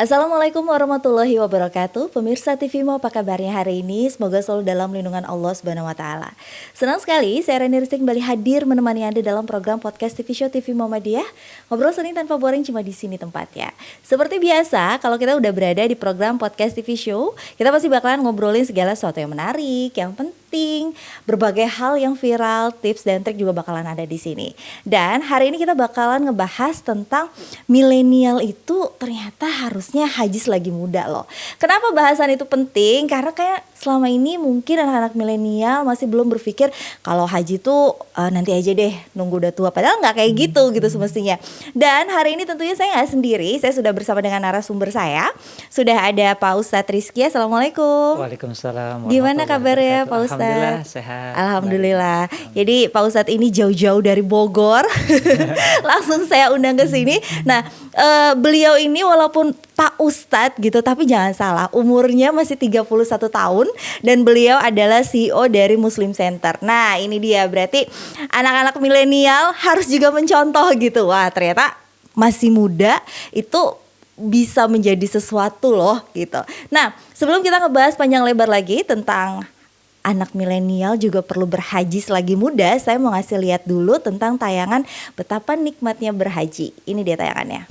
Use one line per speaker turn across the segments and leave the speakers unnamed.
Assalamualaikum warahmatullahi wabarakatuh. Pemirsa TV Mo, apa kabarnya hari ini? Semoga selalu dalam lindungan Allah Subhanahu wa taala. Senang sekali saya Reni Rizky kembali hadir menemani Anda dalam program podcast TV Show TV Muhammadiyah. Ngobrol sering tanpa boring, cuma di sini tempatnya. Seperti biasa, kalau kita udah berada di program podcast TV Show, kita pasti bakalan ngobrolin segala sesuatu yang menarik, yang penting, berbagai hal yang viral, tips dan trik juga bakalan ada di sini. Dan hari ini kita bakalan ngebahas tentang milenial itu ternyata harusnya haji selagi muda loh. Kenapa bahasan itu penting? Karena kayak selama ini mungkin anak-anak milenial masih belum berpikir kalau haji tuh nanti aja deh, nunggu udah tua. Padahal nggak kayak gitu semestinya. Dan hari ini tentunya saya nggak sendiri, saya sudah bersama dengan narasumber saya. Sudah ada Pak Ustadz Rizky. Assalamualaikum.
Waalaikumsalam.
Gimana kabarnya Pak Ustadz?
Alhamdulillah sehat.
Alhamdulillah. Jadi Pak Ustadz ini jauh-jauh dari Bogor, langsung saya undang ke sini. Nah, beliau ini walaupun Pak Ustadz gitu, tapi jangan salah, umurnya masih 31 tahun dan beliau adalah CEO dari Muslim Center. Nah, ini dia, berarti anak-anak milenial harus juga mencontoh gitu. Wah, ternyata masih muda itu bisa menjadi sesuatu loh gitu. Nah, sebelum kita ngebahas panjang lebar lagi tentang anak milenial juga perlu berhaji selagi muda, saya mau ngasih lihat dulu tentang tayangan betapa nikmatnya berhaji. Ini dia tayangannya.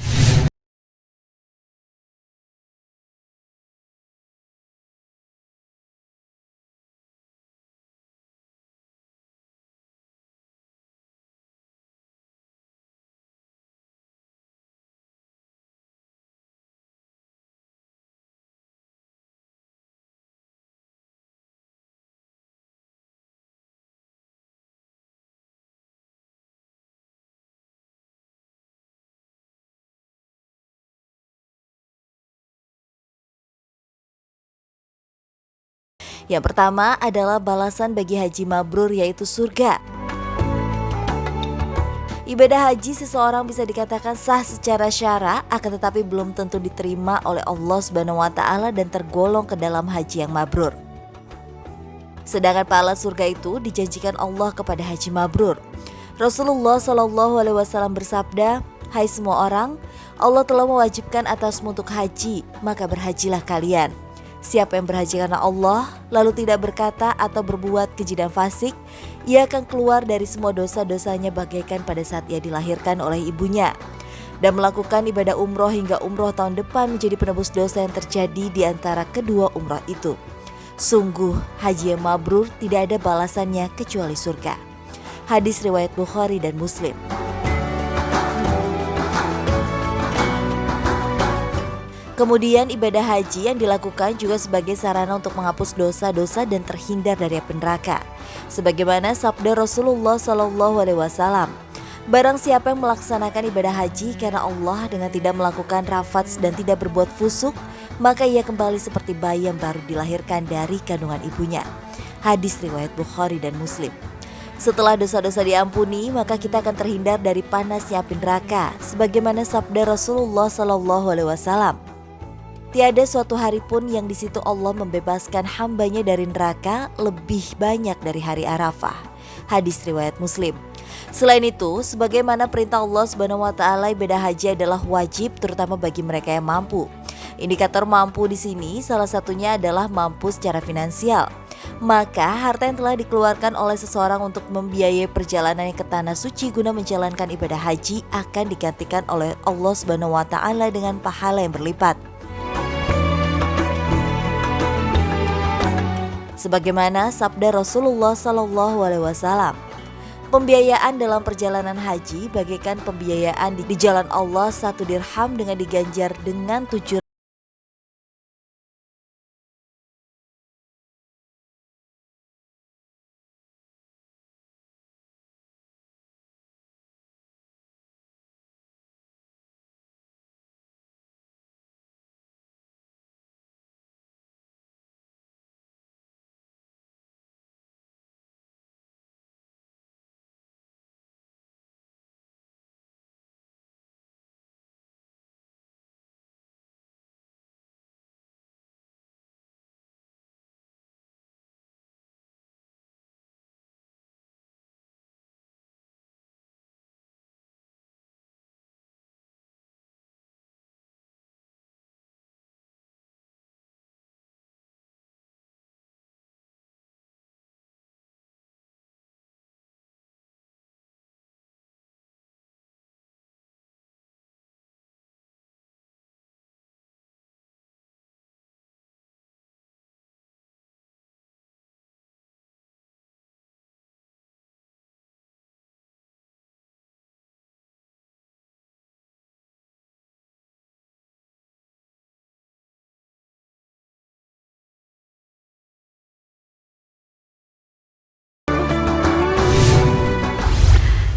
Yang pertama adalah balasan bagi haji mabrur, yaitu surga. Ibadah haji seseorang bisa dikatakan sah secara syara, akan tetapi belum tentu diterima oleh Allah Subhanahu wa taala dan tergolong ke dalam haji yang mabrur. Sedangkan pahala surga itu dijanjikan Allah kepada haji mabrur. Rasulullah SAW bersabda, "Hai semua orang, Allah telah mewajibkan atasmu untuk haji, maka berhajilah kalian. Siapa yang berhaji karena Allah, lalu tidak berkata atau berbuat keji dan fasik, ia akan keluar dari semua dosa-dosanya bagaikan pada saat ia dilahirkan oleh ibunya. Dan melakukan ibadah umroh hingga umroh tahun depan menjadi penebus dosa yang terjadi di antara kedua umroh itu. Sungguh, haji yang mabrur tidak ada balasannya kecuali surga." Hadis riwayat Bukhari dan Muslim. Kemudian ibadah haji yang dilakukan juga sebagai sarana untuk menghapus dosa-dosa dan terhindar dari api neraka. Sebagaimana sabda Rasulullah SAW, "Barang siapa yang melaksanakan ibadah haji karena Allah dengan tidak melakukan rafats dan tidak berbuat fusuk, maka ia kembali seperti bayi yang baru dilahirkan dari kandungan ibunya." Hadis riwayat Bukhari dan Muslim. Setelah dosa-dosa diampuni, maka kita akan terhindar dari panasnya api neraka. Sebagaimana sabda Rasulullah SAW, "Tiada suatu hari pun yang di situ Allah membebaskan hambanya dari neraka lebih banyak dari hari Arafah." Hadis riwayat Muslim. Selain itu, sebagaimana perintah Allah Subhanahu wa taala, ibadah haji adalah wajib terutama bagi mereka yang mampu. Indikator mampu di sini salah satunya adalah mampu secara finansial. Maka harta yang telah dikeluarkan oleh seseorang untuk membiayai perjalanannya ke tanah suci guna menjalankan ibadah haji akan digantikan oleh Allah Subhanahu wa taala dengan pahala yang berlipat. Sebagaimana sabda Rasulullah SAW, "Pembiayaan dalam perjalanan haji bagaikan pembiayaan di jalan Allah 1 dirham dengan diganjar dengan 7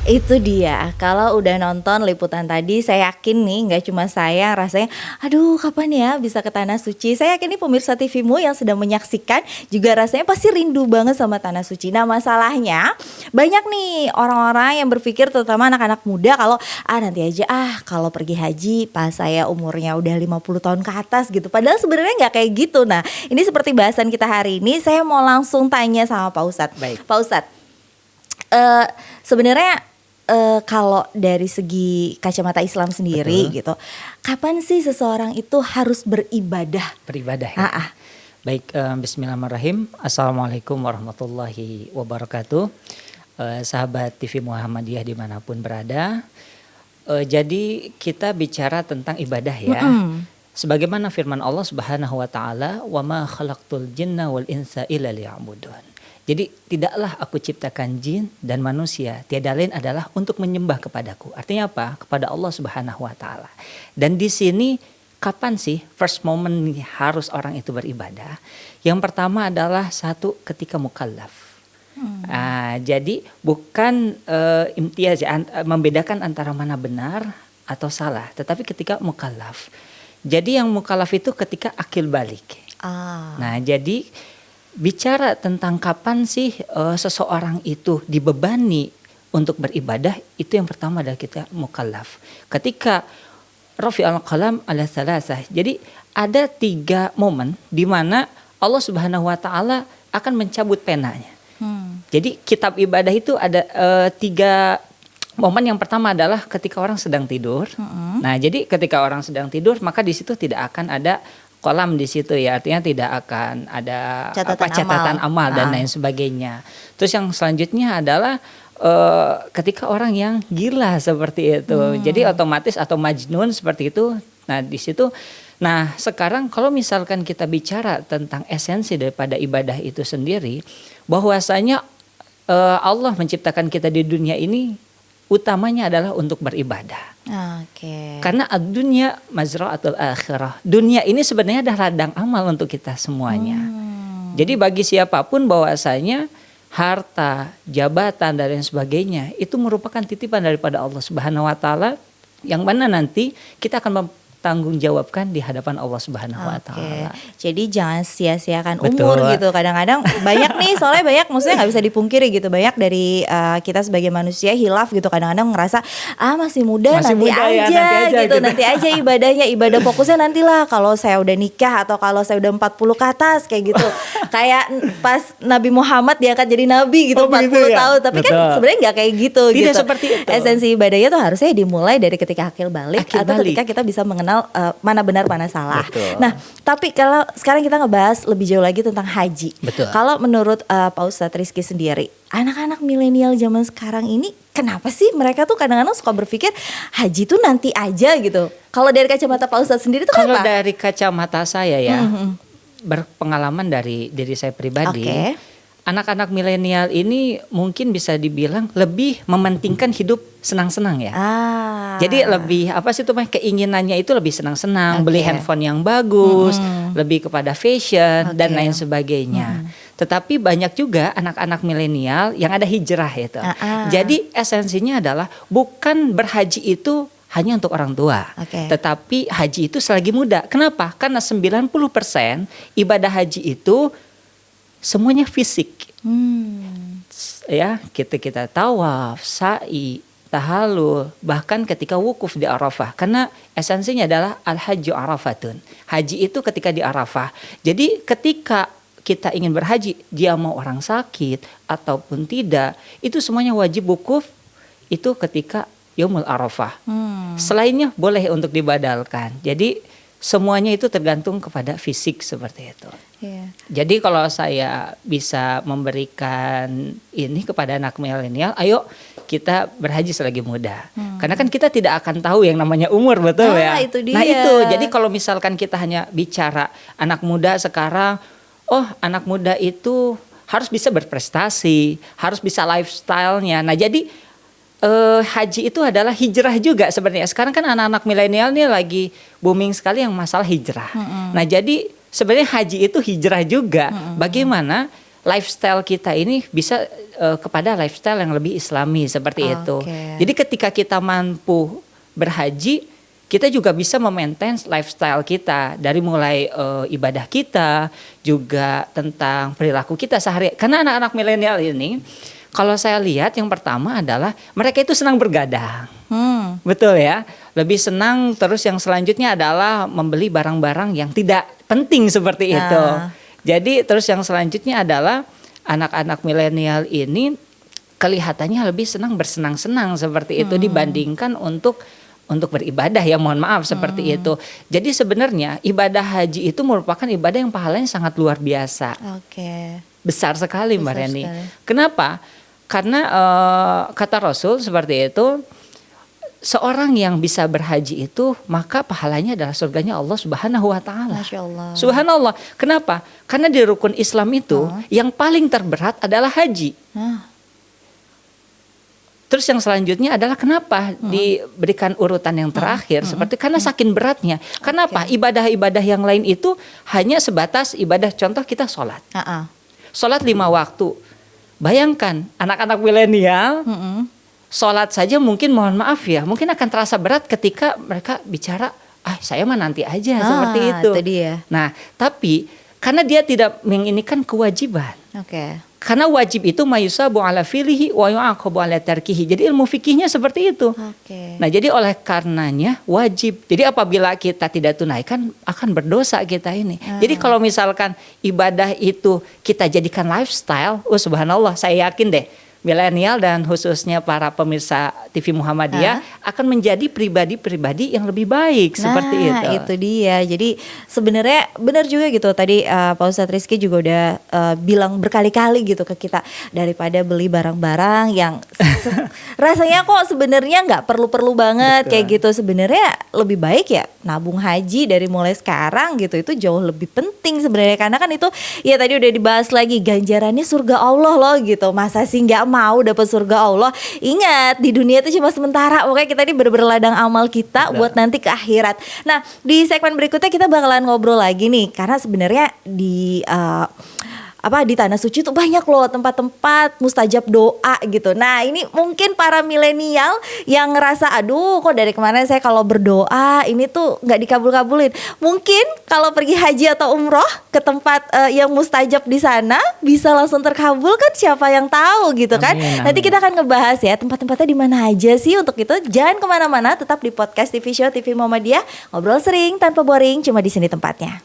Itu dia, kalau udah nonton liputan tadi saya yakin nih nggak cuma saya rasanya, aduh kapan ya bisa ke Tanah Suci. Saya yakin nih pemirsa TVmu yang sedang menyaksikan juga rasanya pasti rindu banget sama Tanah Suci. Nah masalahnya banyak nih orang-orang yang berpikir terutama anak-anak muda kalau nanti aja kalau pergi haji pas saya umurnya udah 50 tahun ke atas gitu. Padahal sebenarnya nggak kayak gitu. Nah ini seperti bahasan kita hari ini, saya mau langsung tanya sama Pak Ustadz.
Baik.
Pak Ustadz, sebenarnya kalau dari segi kacamata Islam sendiri gitu, kapan sih seseorang itu harus beribadah?
Beribadah ya. Baik, bismillahirrahmanirrahim. Assalamualaikum warahmatullahi wabarakatuh. Sahabat TV Muhammadiyah dimanapun berada. Jadi kita bicara tentang ibadah ya. Sebagaimana firman Allah Subhanahu wa taala, "Wa ma khalaqtul jinna wal insa illa liya'budun." Jadi tidaklah aku ciptakan jin dan manusia, tiada lain adalah untuk menyembah kepadaku. Artinya apa? Kepada Allah Subhanahu wa taala. Dan di sini kapan sih first moment harus orang itu beribadah? Yang pertama adalah satu ketika mukallaf. Jadi bukan imtiaz membedakan antara mana benar atau salah, tetapi ketika mukallaf. Jadi yang mukallaf itu ketika akil balik. Nah, jadi bicara tentang kapan sih seseorang itu dibebani untuk beribadah, itu yang pertama adalah kita mukallaf. Ketika rafi al-qalam ala salasah. Jadi ada 3 momen di mana Allah Subhanahu wa taala akan mencabut penanya. Jadi kitab ibadah itu ada 3 momen. Yang pertama adalah ketika orang sedang tidur. Nah, jadi ketika orang sedang tidur maka di situ tidak akan ada kolam di situ ya, artinya tidak akan ada catatan amal dan lain sebagainya. Terus yang selanjutnya adalah ketika orang yang gila seperti itu. Jadi otomatis atau majnun seperti itu. Nah, di situ. Nah, sekarang kalau misalkan kita bicara tentang esensi daripada ibadah itu sendiri, bahwasanya Allah menciptakan kita di dunia ini utamanya adalah untuk beribadah. Karena dunia mazra'atul akhirah. Dunia ini sebenarnya adalah ladang amal untuk kita semuanya. Jadi bagi siapapun bahwasanya harta, jabatan dan lain sebagainya itu merupakan titipan daripada Allah Subhanahu wa taala yang mana nanti kita akan tanggung jawabkan di hadapan Allah Subhanahu wa taala.
Jadi jangan sia-siakan umur gitu. Kadang-kadang banyak nih, soalnya banyak maksudnya nggak bisa dipungkiri gitu. Banyak dari kita sebagai manusia hilaf gitu. Kadang-kadang ngerasa masih muda, nanti aja gitu. Nanti aja ibadahnya, ibadah fokusnya nantilah kalau saya udah nikah atau kalau saya udah 40 ke atas kayak gitu. Kayak pas Nabi Muhammad diangkat jadi nabi gitu 40 tahun. Tapi kan sebenarnya nggak kayak gitu.
Tidak
gitu.
seperti itu.
Esensi ibadahnya tuh harusnya dimulai dari ketika akil balik atau ketika kita bisa mengenal mana benar mana salah. Nah, tapi kalau sekarang kita ngebahas lebih jauh lagi tentang haji. Kalau menurut Pak Ustadz Rizky sendiri, anak-anak milenial zaman sekarang ini kenapa sih mereka tuh kadang-kadang suka berpikir haji tuh nanti aja gitu? Kalau dari kacamata Pak Ustadz sendiri tuh
kalau
apa?
Dari kacamata saya ya, berpengalaman dari diri saya pribadi. Anak-anak milenial ini mungkin bisa dibilang lebih mementingkan hidup senang-senang ya. Jadi lebih apa sih tuh keinginannya itu lebih senang-senang, beli handphone yang bagus, lebih kepada fashion dan lain sebagainya. Tetapi banyak juga anak-anak milenial yang ada hijrah itu. Jadi esensinya adalah bukan berhaji itu hanya untuk orang tua, tetapi haji itu selagi muda. Kenapa? Karena 90% ibadah haji itu semuanya fisik. Ya, kita tawaf, sa'i, tahalul, bahkan ketika wukuf di Arafah. Karena esensinya adalah al-hajju arafatun. Haji itu ketika di Arafah. Jadi ketika kita ingin berhaji, dia mau orang sakit ataupun tidak, itu semuanya wajib wukuf itu ketika Yaumul Arafah. Selainnya boleh untuk dibadalkan. Jadi semuanya itu tergantung kepada fisik seperti itu. Jadi kalau saya bisa memberikan ini kepada anak milenial, ayo kita berhaji selagi muda. Karena kan kita tidak akan tahu yang namanya umur, betul ya.
Itu dia.
Nah itu, jadi kalau misalkan kita hanya bicara anak muda sekarang, anak muda itu harus bisa berprestasi, harus bisa lifestyle-nya. Nah jadi haji itu adalah hijrah juga sebenarnya. Sekarang kan anak-anak milenial nih lagi booming sekali yang masalah hijrah. Nah jadi sebenarnya haji itu hijrah juga. Bagaimana lifestyle kita ini bisa kepada lifestyle yang lebih islami seperti itu. Jadi ketika kita mampu berhaji, kita juga bisa memaintain lifestyle kita dari mulai ibadah kita, juga tentang perilaku kita sehari. Karena anak-anak milenial ini, kalau saya lihat yang pertama adalah mereka itu senang bergadang. Betul ya, lebih senang. Terus yang selanjutnya adalah membeli barang-barang yang tidak penting seperti itu. Jadi terus yang selanjutnya adalah anak-anak milenial ini kelihatannya lebih senang bersenang-senang seperti itu dibandingkan untuk beribadah, ya mohon maaf seperti itu. Jadi sebenarnya ibadah haji itu merupakan ibadah yang pahalanya sangat luar biasa. Besar sekali Mbak Reni. Kenapa? Karena kata Rasul seperti itu, seorang yang bisa berhaji itu maka pahalanya adalah surganya Allah Subhanahu wa taala. Subhanallah. Kenapa? Karena di rukun Islam itu yang paling terberat adalah haji. Terus yang selanjutnya adalah kenapa diberikan urutan yang terakhir seperti karena saking beratnya. Kenapa? Ibadah-ibadah yang lain itu hanya sebatas ibadah, contoh kita sholat. Sholat 5 waktu. Bayangkan anak-anak milenial sholat saja mungkin mohon maaf ya, mungkin akan terasa berat ketika mereka bicara, saya mah nanti aja seperti itu. Nah, tapi karena dia tidak menginikan kewajiban. Karena wajib itu mayusabu ala filihi wa yu'aqabu ala tarkihi. Jadi ilmu fikihnya seperti itu. Nah, jadi oleh karenanya wajib. Jadi apabila kita tidak tunaikan akan berdosa kita ini. Jadi kalau misalkan ibadah itu kita jadikan lifestyle, subhanallah, saya yakin deh milenial dan khususnya para pemirsa TV Muhammadiyah akan menjadi pribadi-pribadi yang lebih baik seperti itu.
Itu dia. Jadi sebenarnya benar juga gitu tadi Pak Ustadz Rizky juga udah bilang berkali-kali gitu ke kita, daripada beli barang-barang yang rasanya kok sebenarnya nggak perlu-perlu banget kayak gitu. Sebenarnya lebih baik ya nabung haji dari mulai sekarang gitu, itu jauh lebih penting sebenarnya, karena kan itu ya tadi udah dibahas lagi, ganjarannya surga Allah loh gitu. Masa sih nggak mau dapat surga Allah? Ingat, di dunia itu cuma sementara. Pokoknya kita ini berladang amal kita buat nanti ke akhirat. Nah, di segmen berikutnya kita bakalan ngobrol lagi nih, karena sebenarnya di di Tanah Suci tuh banyak loh tempat-tempat mustajab doa gitu. Nah, ini mungkin para milenial yang ngerasa aduh kok dari kemarin saya kalau berdoa ini tuh nggak dikabul-kabulin. Mungkin kalau pergi haji atau umroh ke tempat yang mustajab di sana bisa langsung terkabul kan, siapa yang tahu gitu kan. Nanti kita akan ngebahas ya tempat-tempatnya di mana aja sih. Untuk itu jangan kemana-mana, tetap di podcast TV Show TV Muhammadiyah, ngobrol sering tanpa boring, cuma di sini tempatnya.